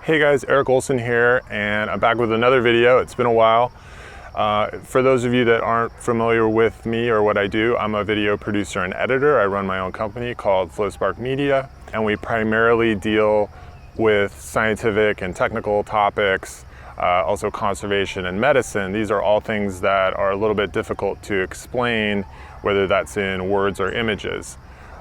Hey guys, Eric Olson here, and I'm back with another video. It's been a while. For those of you that aren't familiar with me or what I do, I'm a video producer and editor. I run my own company called FlowSpark Media, and we primarily deal with scientific and technical topics, also conservation and medicine. These are all things that are a little bit difficult to explain, whether that's in words or images.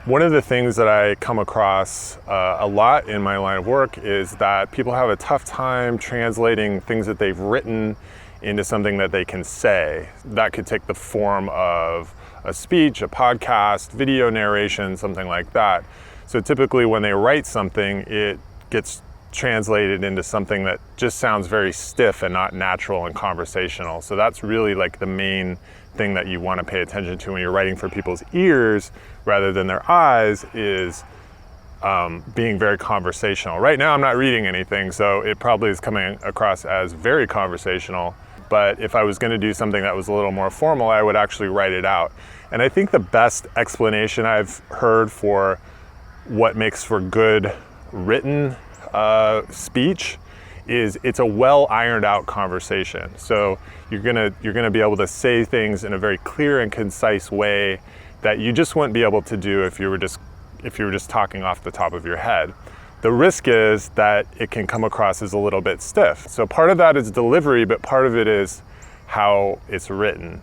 One of the things that I come across a lot in my line of work is that people have a tough time translating things that they've written into something that they can say. That could take the form of a speech, a podcast, video narration, something like that. So typically when they write something, it gets translated into something that just sounds very stiff and not natural and conversational. So that's really like the main thing that you want to pay attention to when you're writing for people's ears rather than their eyes is being very conversational. Right now I'm not reading anything, so it probably is coming across as very conversational. But if I was going to do something that was a little more formal, I would actually write it out. And I think the best explanation I've heard for what makes for good written speech is it's a well ironed out conversation. So you're gonna be able to say things in a very clear and concise way that you just wouldn't be able to do if you were just talking off the top of your head. The risk is that it can come across as a little bit stiff. So part of that is delivery, but part of it is how it's written.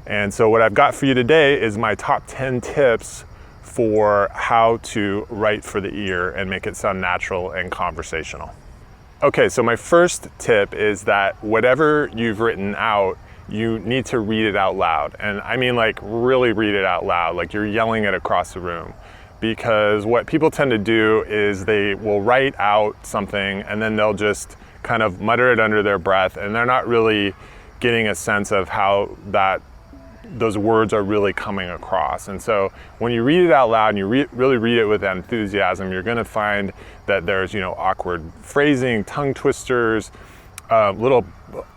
And so what I've got for you today is my top 10 tips for how to write for the ear and make it sound natural and conversational. Okay, so my first tip is that whatever you've written out, you need to read it out loud. And I mean like really read it out loud, like you're yelling it across the room. Because what people tend to do is they will write out something and then they'll just kind of mutter it under their breath, and they're not really getting a sense of how those words are really coming across. And so when you read it out loud and you really read it with enthusiasm, you're gonna find that there's awkward phrasing, tongue twisters, little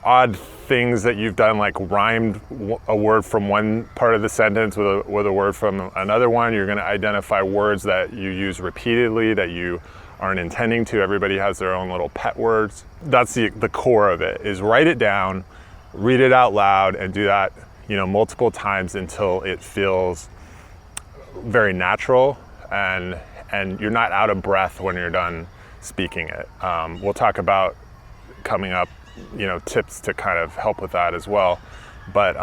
odd things that you've done, like rhymed a word from one part of the sentence with a word from another one. You're gonna identify words that you use repeatedly that you aren't intending to. Everybody has their own little pet words. That's the core of it, is write it down, read it out loud, and do that multiple times until it feels very natural and you're not out of breath when you're done speaking it. We'll talk about coming up, tips to kind of help with that as well. But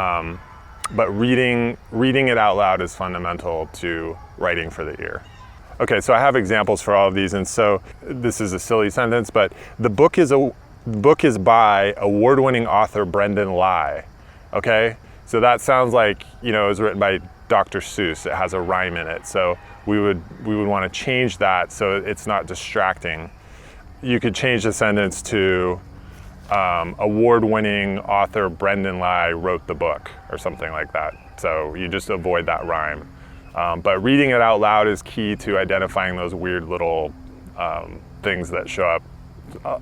reading it out loud is fundamental to writing for the ear. Okay, so I have examples for all of these, and so this is a silly sentence, but the book is by award-winning author Brendan Lai. Okay. So that sounds like, it was written by Dr. Seuss. It has a rhyme in it. So we would want to change that so it's not distracting. You could change the sentence to award-winning author Brendan Lai wrote the book or something like that. So you just avoid that rhyme. But reading it out loud is key to identifying those weird little things that show up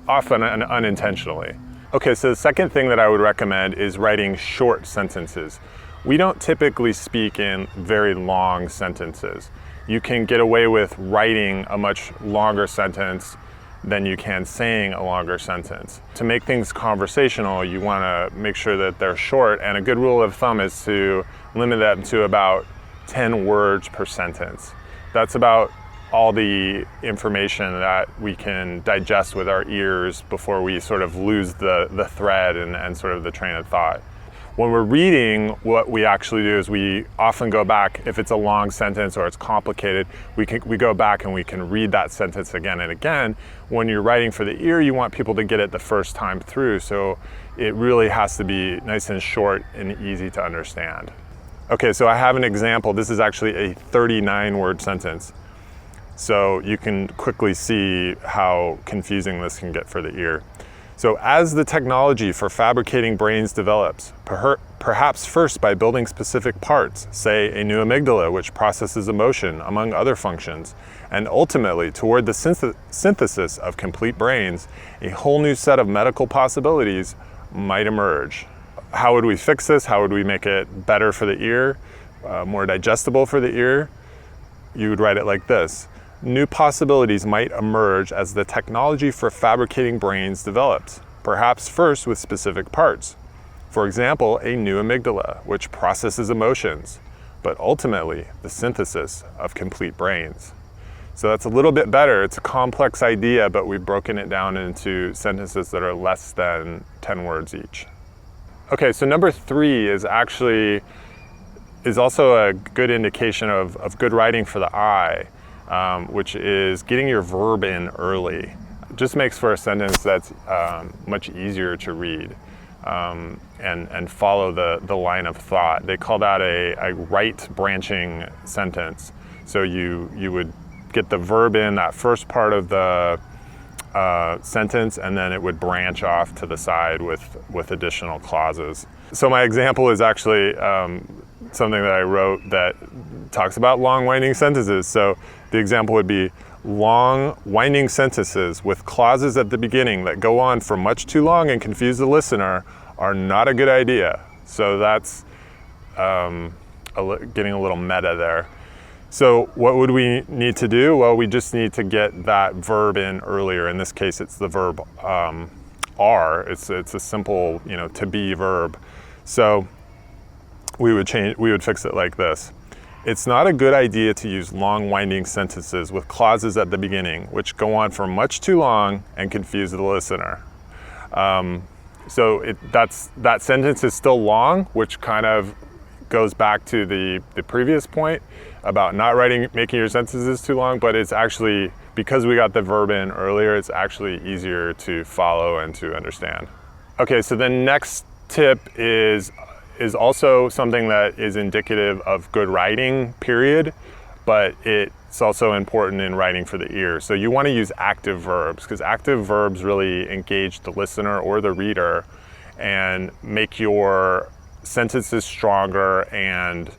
often unintentionally. Okay, so the second thing that I would recommend is writing short sentences. We don't typically speak in very long sentences. You can get away with writing a much longer sentence than you can saying a longer sentence. To make things conversational, you want to make sure that they're short, and a good rule of thumb is to limit them to about 10 words per sentence. That's about all the information that we can digest with our ears before we sort of lose the thread and sort of the train of thought. When we're reading, what we actually do is we often go back. If it's a long sentence or it's complicated, we go back and we can read that sentence again and again. When you're writing for the ear, you want people to get it the first time through, so it really has to be nice and short and easy to understand. Okay, so I have an example. This is actually a 39-word sentence. So you can quickly see how confusing this can get for the ear. So as the technology for fabricating brains develops, perhaps first by building specific parts, say a new amygdala which processes emotion, among other functions, and ultimately toward the synthesis of complete brains, a whole new set of medical possibilities might emerge. How would we fix this? How would we make it better for the ear, more digestible for the ear? You would write it like this. new possibilities might emerge as the technology for fabricating brains develops, perhaps first with specific parts. For example, a new amygdala, which processes emotions, but ultimately the synthesis of complete brains. So that's a little bit better. It's a complex idea, but we've broken it down into sentences that are less than 10 words each. Okay, so number 3 is also a good indication of good writing for the eye, which is getting your verb in early. It just makes for a sentence that's much easier to read and follow the line of thought. They call that a right branching sentence. So you would get the verb in that first part of the sentence, and then it would branch off to the side with additional clauses. So my example is actually something that I wrote that talks about long winding sentences. So the example would be, long winding sentences with clauses at the beginning that go on for much too long and confuse the listener are not a good idea. So that's getting a little meta there. So what would we need to do? Well, we just need to get that verb in earlier. In this case, it's the verb are. It's a simple, to be verb. So we would fix it like this. It's not a good idea to use long winding sentences with clauses at the beginning, which go on for much too long and confuse the listener. So that sentence is still long, which kind of goes back to the previous point about not making your sentences too long, but it's actually, because we got the verb in earlier, it's actually easier to follow and to understand. Okay, so the next tip is also something that is indicative of good writing, period, but it's also important in writing for the ear. So you want to use active verbs, because active verbs really engage the listener or the reader and make your sentences stronger and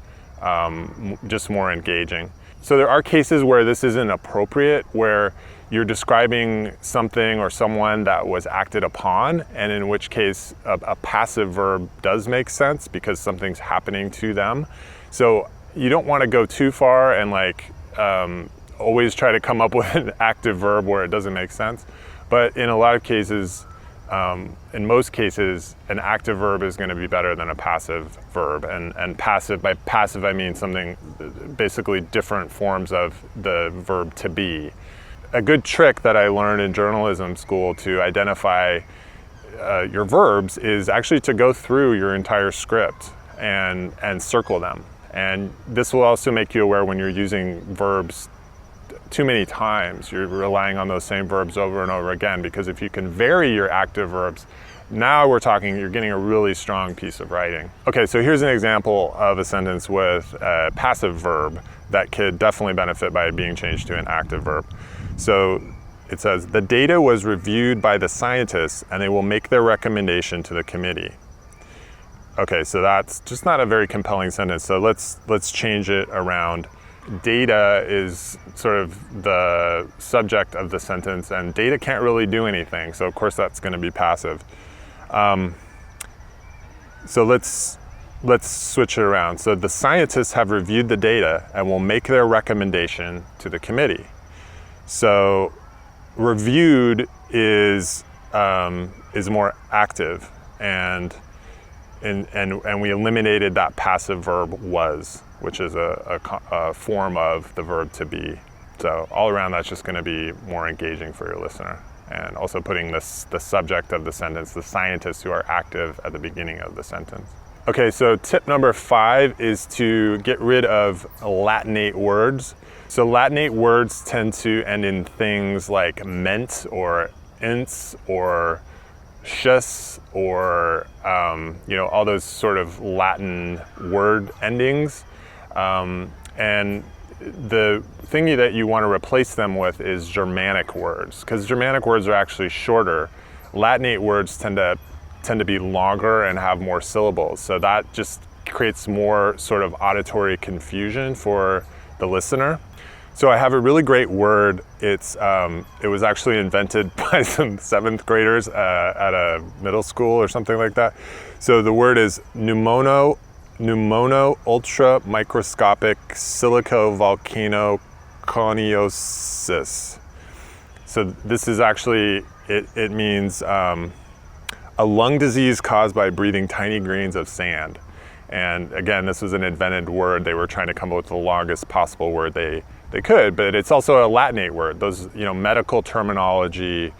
just more engaging. So there are cases where this isn't appropriate, where you're describing something or someone that was acted upon, and in which case a passive verb does make sense because something's happening to them. So you don't want to go too far and always try to come up with an active verb where it doesn't make sense. But in a lot of cases, in most cases, an active verb is going to be better than a passive verb. And passive, by passive I mean something, basically different forms of the verb to be. A good trick that I learned in journalism school to identify your verbs is actually to go through your entire script and circle them. And this will also make you aware when you're using verbs too many times, you're relying on those same verbs over and over again, because if you can vary your active verbs, now you're getting a really strong piece of writing. Okay, so here's an example of a sentence with a passive verb that could definitely benefit by being changed to an active verb. So it says, the data was reviewed by the scientists and they will make their recommendation to the committee. Okay, so that's just not a very compelling sentence. So let's change it around. Data is sort of the subject of the sentence, and data can't really do anything. So of course that's going to be passive. So let's switch it around. So the scientists have reviewed the data and will make their recommendation to the committee. So reviewed is more active, and we eliminated that passive verb was, which is a form of the verb to be. So all around, that's just going to be more engaging for your listener. And also putting the subject of the sentence, the scientists who are active at the beginning of the sentence. Okay, so tip number 5 is to get rid of Latinate words. So Latinate words tend to end in things like ment or ins or shus or all those sort of Latin word endings. And the thing that you want to replace them with is Germanic words, because Germanic words are actually shorter. Latinate words tend to be longer and have more syllables. So that just creates more sort of auditory confusion for the listener. So I have a really great word. It was actually invented by some 7th graders at a middle school or something like that. So the word is pneumono ultra microscopic silico volcano coniosis. So this is actually, it means a lung disease caused by breathing tiny grains of sand. And again, this was an invented word. They were trying to come up with the longest possible word they could, but it's also a Latinate word. Those, medical terminology,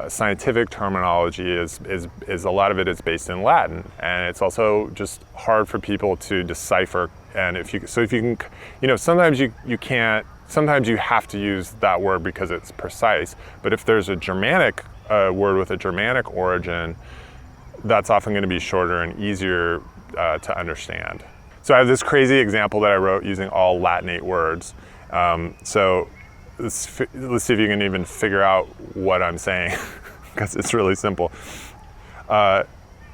scientific terminology is a lot of it is based in Latin, and it's also just hard for people to decipher. And if you can, sometimes you can't. Sometimes you have to use that word because it's precise. But if there's a Germanic word with a Germanic origin, that's often going to be shorter and easier to understand. So I have this crazy example that I wrote using all Latinate words. So let's see if you can even figure out what I'm saying, because it's really simple.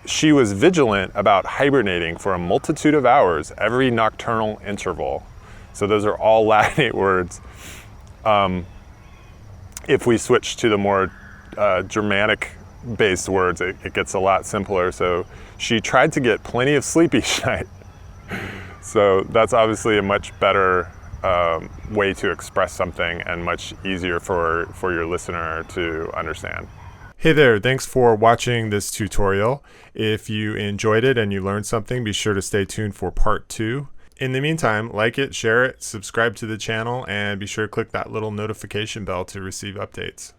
She was vigilant about hibernating for a multitude of hours every nocturnal interval. So those are all Latinate words. If we switch to the more Germanic-based words, it gets a lot simpler. So she tried to get plenty of sleep each night. So that's obviously a much better way to express something, and much easier for your listener to understand. Hey there, thanks for watching this tutorial. If you enjoyed it and you learned something, be sure to stay tuned for part 2. In the meantime, like it, share it, subscribe to the channel, and be sure to click that little notification bell to receive updates.